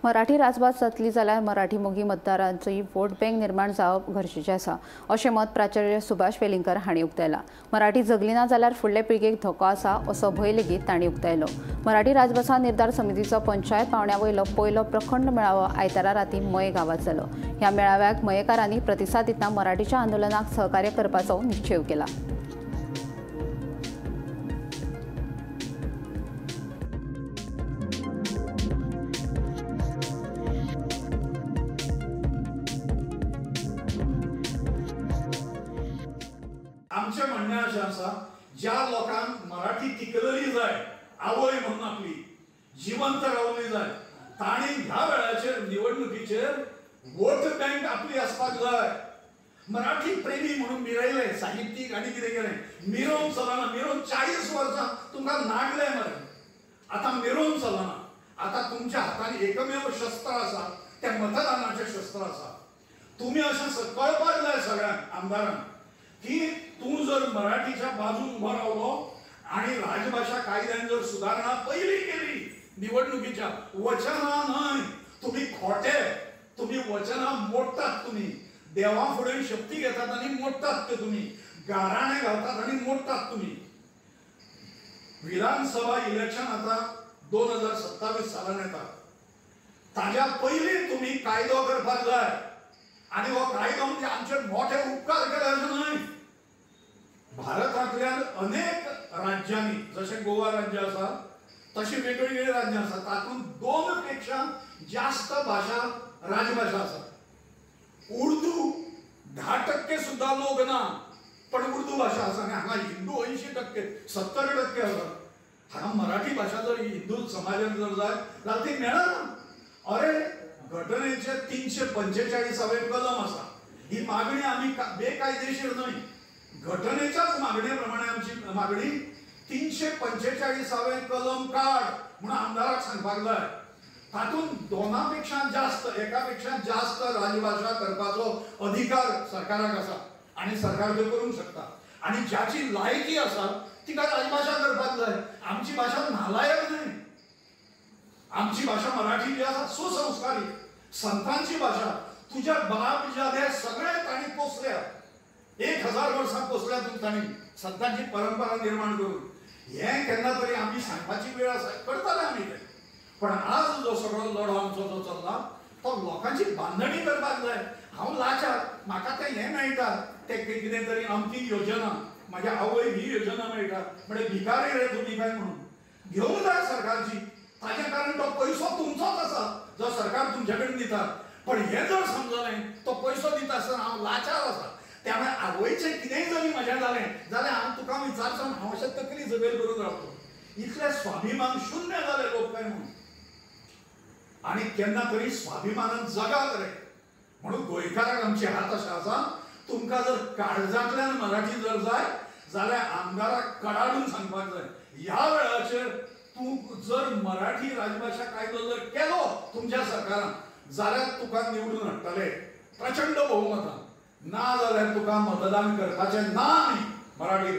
मराठी राजभास जातली जाल्यार मराठी मोगी मतदारांची वोट बँक निर्माण जावप गरजेचें आसा अशें मत प्राचार्य सुभाष वेलिंगकर हांणी उक्तायलां। मराठी जगली ना जाल्यार फुडले पिळगेक धोको आसा असो भंय लेगीत तांणी उक्तायलो। मराठी राजभासा निर्धार समितीचो पंचायत पावंड्या वयलो पयलो प्रखंड मेळावो आयतारा रातीं मये गांवांत जालो। ह्या मेळाव्याक मयेकारांनी प्रतिसाद दितना मराठीच्या आंदोलनाक सहकार्य करपाचो निश्चय केला। आमचे म्हणणे अशें आसा, ज्या लोकांक मराठी टिकलली जाय, आवय म्हणून आपली जिवंत रावली जाय, तांणी ह्या वेळाचेर निवडणुकीचेर वोट बँक आपली आसपाक जाय। मराठी प्रेमी म्हणून मिरयले, साहित्यीक आनी कितें केलें, मिरोवन चलना। मिरोवन 40 वर्सां तुमकां नागले मरे, आतां मिरोवन चलना। आतां तुमच्या हातान एकमेव शस्त्र आसा, तें मतदानाचें शस्त्र आसा। तुमी अशें कळपाक जाय सगळ्यांक आमदारांक की तूं जर मराठीच्या बाजून उबो रावलो आणि राजभाषा कायद्यान जर सुधारणा पहिली केली निवडणुकीच्या, वचना न्हय, तुम्ही खोटे, तुम्ही वचना मोडटात। तुम्ही देवा फुडें शक्ती घेतात आणि मोडटात ते, तुम्ही गाराणे घालतात आणि मोडटात तुम्ही। विधानसभा इलेक्शन आता 2027 सालान येता, ताज्या पयलीं तुम्ही कायदो करपाक जाय। आणि हो कायदो म्हणजे आमचे मोठे उपकार केले अशें न्हय। भारतांतल्या अनेक राज्यांनी, जशें गोवा राज्य आसा तशी वेगवेगळी राज्यां आसा, तातूंत 2 पेक्षा जास्त भाषा राजभाषा आसा। उर्दू 10% सुद्धा लोक ना, पण उर्दू भाषा आसा। आनी हांगा हिंदू 80%, 70% आसा। हांगा मराठी भाषा जर हिंदू समाजान जर जाय जाल्यार ती मेळना। अरे घटनेचे 345वे कलम आसा, ही मागणी आम्ही बेकायदेशीर न्हय, घटनेच्याच मागणेप्रमाणे आमची मागणी 345वे कलम काढ म्हणून आमदाराक सांगपाक जाय। तातूंत 2 पेक्षा जास्त, एकापेक्षा जास्त राजभाषा करपाचो अधिकार सरकाराक आसा आणि सरकार तो करूंक शकता। आणि ज्याची लायकी आसा तिका राजभाषा करपाक जाय। आमची भाषा नालायक न्हय, आमची भाषा मराठी जी आसा सुसंस्कारी, संतांची भाषा। तुझ्या बाप जादे सगळे ताणी पोसल्या, 1000 वर्सां पोसल्या ताणी संतांची परंपरा निर्माण करून। हें केन्ना तरी आमी सांगपाची वेळ आसा, करताले आमी तें। पण आज जो सगळो लढो आमचो जो चल्ला तो लोकांची बांदणी करपाक जाय। हांव लाचार, म्हाका तें हें मेळटा, तें कितें तरी अमकी योजना, म्हाज्या आवयक ही योजना मेळटा, म्हणजे भिकारी रे तुमी काय म्हणून घेवंक जाय सरकारची। ताजे कारण तो पैसो तुमचोच आसा जो सरकार तुमचे कडेन दिता। पण हे जर समजलें तो पैसो दिता आसतना हांव लाचार आसा, त्यामुळे आवयचें कितेंय जरी म्हजें जालें जाल्यार हांव तुका विचारसान हांव अशें तकली सकयल करून रावतलो। इतले स्वाभिमान शुन्य जाले लोक काय म्हणून। आनी केन्ना तरी स्वाभिमानान जगात रे म्हणून गोंयकाराक आमची हात अशें आसा, तुमकां जर काळजांतल्यान मराठी जर जाय जाल्यार आमदाराक कडाडून सांगपाक जाय, ह्या वेळाचेर तू जर मराठी राजभाषा कायदो जर केलो तुमच्या सरकारान जाल्यार तुका निवडून हाडटले प्रचंड बहुमतान, ना जाल्यार तुका मतदान करपाचें ना न्ही मराठी